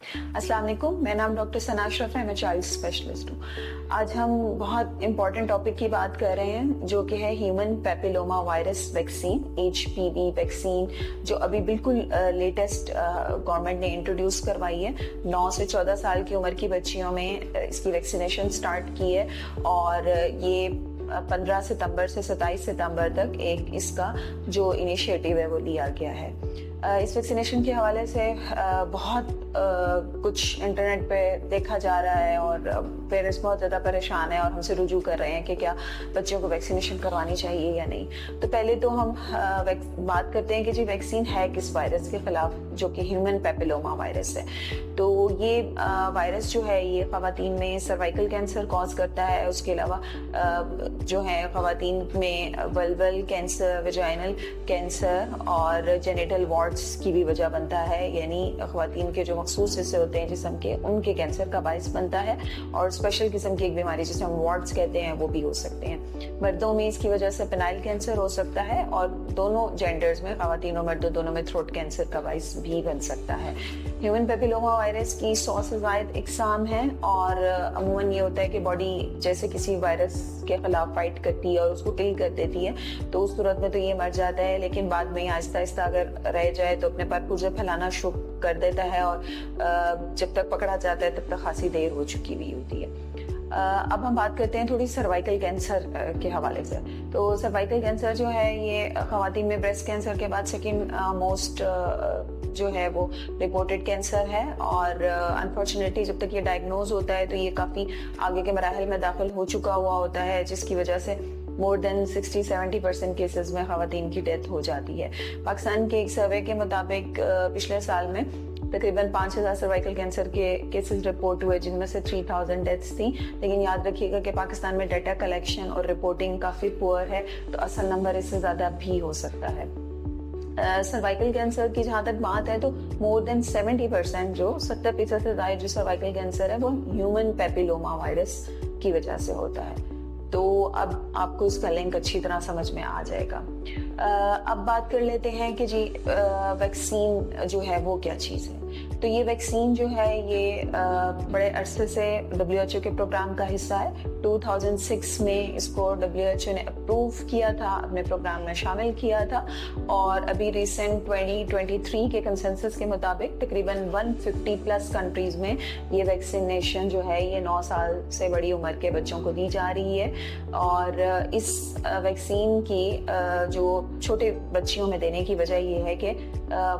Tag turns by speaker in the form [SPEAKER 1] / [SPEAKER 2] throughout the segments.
[SPEAKER 1] अस्सलाम वालेकुम, मेरा नाम डॉक्टर सना अशरफ है, मैं चाइल्ड स्पेशलिस्ट हूँ। आज हम बहुत इम्पोर्टेंट टॉपिक की बात कर रहे हैं जो कि है human papilloma virus vaccine, HPV vaccine, जो अभी बिल्कुल लेटेस्ट गवर्नमेंट ने इंट्रोड्यूस करवाई है। 9 से 14 साल की उम्र की बच्चियों में इसकी वैक्सीनेशन स्टार्ट की है और ये 15 सितंबर से 27 सितंबर तक एक इसका जो इनिशिएटिव है वो लिया गया है। इस वैक्सीनेशन के हवाले से बहुत कुछ इंटरनेट पे देखा जा रहा है और पेरेंट्स बहुत ज़्यादा परेशान है और हमसे रुजू कर रहे हैं कि क्या बच्चों को वैक्सीनेशन करवानी चाहिए या नहीं। तो पहले तो हम बात करते हैं कि जी वैक्सीन है किस वायरस के खिलाफ, जो कि ह्यूमन पेपिलोमा वायरस है। तो ये वायरस जो है ये खवातीन में सर्वाइकल कैंसर कॉज करता है। उसके अलावा जो है खवातीन में वल्वल कैंसर, वेजाइनल कैंसर और जेनिटल वार्ड्स की भी वजह बनता है, यानी खवातीन के जो मखसूस हिस्से होते हैं जिस्म के, उनके कैंसर का बायस बनता है। और स्पेशल किस्म की एक बीमारी जिसे हम वार्ड्स कहते हैं वो भी हो सकते हैं। मर्दों में इसकी वजह से पेनाइल कैंसर हो सकता है और दोनों जेंडर्स में, खवातीन और मर्दों दोनों में, थ्रोट कैंसर का बायस भी बन सकता है। ह्यूमन पेपिलोमा वायरस की 100 से ज़ायद इकसाम है और अमूमन ये होता है कि बॉडी जैसे किसी वायरस के खिलाफ फाइट करती है और उसको किल कर देती है, तो उस सूरत में तो ये मर जाता है, लेकिन बाद में आहिस्ता आहिस्ता अगर रह जाए तो अपने परपुर्जे फैलाना शुरू कर देता है और जब तक पकड़ा जाता है तब तक खासी देर हो चुकी हुई होती है। अब हम बात करते हैं थोड़ी सर्वाइकल कैंसर के हवाले से। तो सर्वाइकल कैंसर जो है ये खवातीन में ब्रेस्ट कैंसर के बाद सेकंड मोस्ट जो है वो रिपोर्टेड कैंसर है और अनफॉर्चुनेटली जब तक ये डायग्नोज होता है तो ये काफ़ी आगे के मराहल में दाखिल हो चुका हुआ होता है, जिसकी वजह से मोर देन 60-70% केसेस में खवातीन की डेथ हो जाती है। पाकिस्तान के एक सर्वे के मुताबिक पिछले साल में तकरीबन 5000 सर्वाइकल कैंसर के केसेस रिपोर्ट हुए, जिनमें से 3000 डेथ्स थी। लेकिन याद रखिएगा कि पाकिस्तान में डाटा कलेक्शन और रिपोर्टिंग काफ़ी पुअर है, तो असल नंबर इससे ज़्यादा भी हो सकता है। सर्वाइकल कैंसर की जहाँ तक बात है तो मोर देन 70% जो 70% से ज़्यादा जो सर्वाइकल कैंसर है वो ह्यूमन पेपिलोमा वायरस की वजह से होता है। तो अब आपको इसका लिंक अच्छी तरह समझ में आ जाएगा। अब बात कर लेते हैं कि जी वैक्सीन जो है वो क्या चीज़ है। तो ये वैक्सीन जो है ये बड़े अरसे से WHO के प्रोग्राम का हिस्सा है। 2006 में इसको WHO ने अप्रूव किया था, अपने प्रोग्राम में शामिल किया था और अभी रिसेंट 2023 के कंसेंसस के मुताबिक तकरीबन 150 प्लस कंट्रीज में ये वैक्सीनेशन जो है ये 9 साल से बड़ी उम्र के बच्चों को दी जा रही है। और इस वैक्सीन की जो छोटे बच्चियों में देने की वजह ये है कि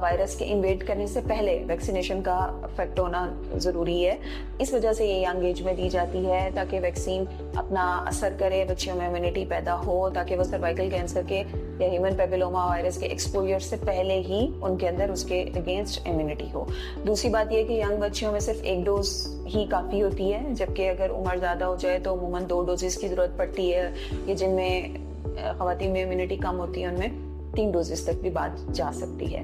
[SPEAKER 1] वायरस के इन्वेड करने से पहले वैक्सीनेशन का इफेक्ट होना ज़रूरी है। इस वजह से ये यंग एज में दी जाती है ताकि वैक्सीन अपना असर करे, बच्चियों में इम्यूनिटी पैदा हो, ताकि वो सर्वाइकल कैंसर के या ह्यूमन पेपिलोमा वायरस के एक्सपोजर से पहले ही उनके अंदर उसके अगेंस्ट इम्यूनिटी हो। दूसरी बात यह कि यंग बच्चियों में सिर्फ एक डोज ही काफ़ी होती है, जबकि अगर उम्र ज़्यादा हो जाए तो अमूमन 2 डोजेस की ज़रूरत पड़ती है। ये जिनमें खवातीन में इम्यूनिटी कम होती है उनमें 3 डोजेस तक भी बात जा सकती है।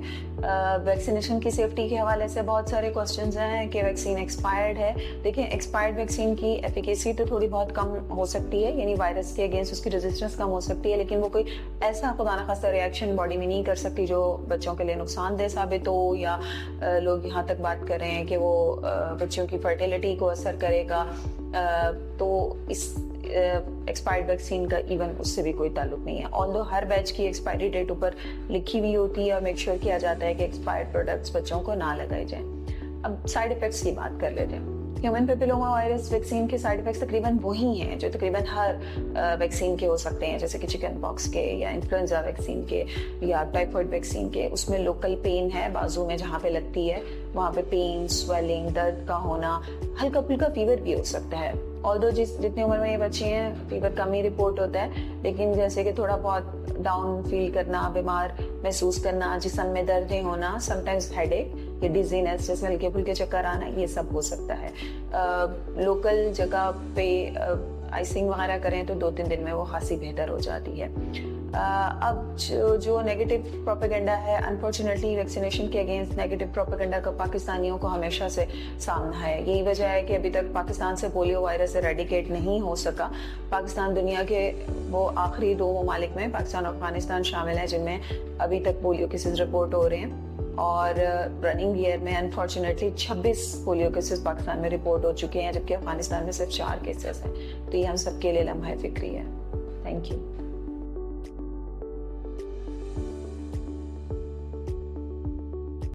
[SPEAKER 1] वैक्सीनेशन की सेफ्टी के हवाले से बहुत सारे क्वेश्चंस हैं कि वैक्सीन एक्सपायर्ड है। देखिए, एक्सपायर्ड वैक्सीन की एफिकेसी तो थोड़ी बहुत कम हो सकती है, यानी वायरस के अगेंस्ट उसकी रेजिस्टेंस कम हो सकती है, लेकिन वो कोई ऐसा खुदा न खास्ता रिएक्शन बॉडी में नहीं कर सकती जो बच्चों के लिए नुकसानदेह साबित हो, या लोग यहाँ तक बात कर रहे हैं कि वो बच्चों की फर्टिलिटी को असर करेगा। तो इस एक्सपायर्ड वैक्सीन का इवन उससे भी कोई ताल्लुक नहीं है। ऑल्दो हर बैच की एक्सपायरी डेट ऊपर लिखी हुई होती है और मेक श्योर किया जाता है कि एक्सपायर्ड प्रोडक्ट्स बच्चों को ना लगाए जाएं। अब साइड इफेक्ट्स की बात कर लेते हैं। ह्यूमन पेपिलोमा वायरस वैक्सीन के साइड इफेक्ट्स तकरीबन वही हैं जो तकरीबन हर वैक्सीन के हो सकते हैं, जैसे कि चिकन पॉक्स के या इन्फ्लुएंजा वैक्सीन के या टाइफाइड वैक्सीन के। उसमें लोकल पेन है, बाजू में जहाँ पे लगती है वहाँ पे पेन, स्वेलिंग, दर्द का होना, हल्का फुल्का फीवर भी हो सकता है। ऑल्दो जितनी उम्र में ये बच्चे हैं फीवर कम ही रिपोर्ट होता है, लेकिन जैसे कि थोड़ा बहुत डाउन फील करना, बीमार महसूस करना, जिस्म में दर्दें होना, समटाइम्स हेडेक या डिजीनेस जैसे हल्के फुल्के चक्कर आना, ये सब हो सकता है। लोकल जगह पे आइसिंग वगैरह करें तो 2-3 दिन में वो खासी बेहतर हो जाती है। अब जो नेगेटिव प्रोपेगेंडा है, अनफॉर्चुनेटली वैक्सीनेशन के अगेंस्ट नेगेटिव प्रोपेगेंडा का पाकिस्तानियों को हमेशा से सामना है। यही वजह है कि अभी तक पाकिस्तान से पोलियो वायरस एरेडिकेट नहीं हो सका। पाकिस्तान दुनिया के वो आखिरी 2 ममालिक में, पाकिस्तान और अफगानिस्तान शामिल है, जिनमें अभी तक पोलियो केसेस रिपोर्ट हो रहे हैं। और रनिंग ईयर में अनफॉर्चुनेटली 26 पोलियो केसेस पाकिस्तान में रिपोर्ट हो चुके हैं, जबकि अफगानिस्तान में सिर्फ 4 केसेस हैं। तो ये हम सबके लिए लम्हा फिक्री है। Thank you.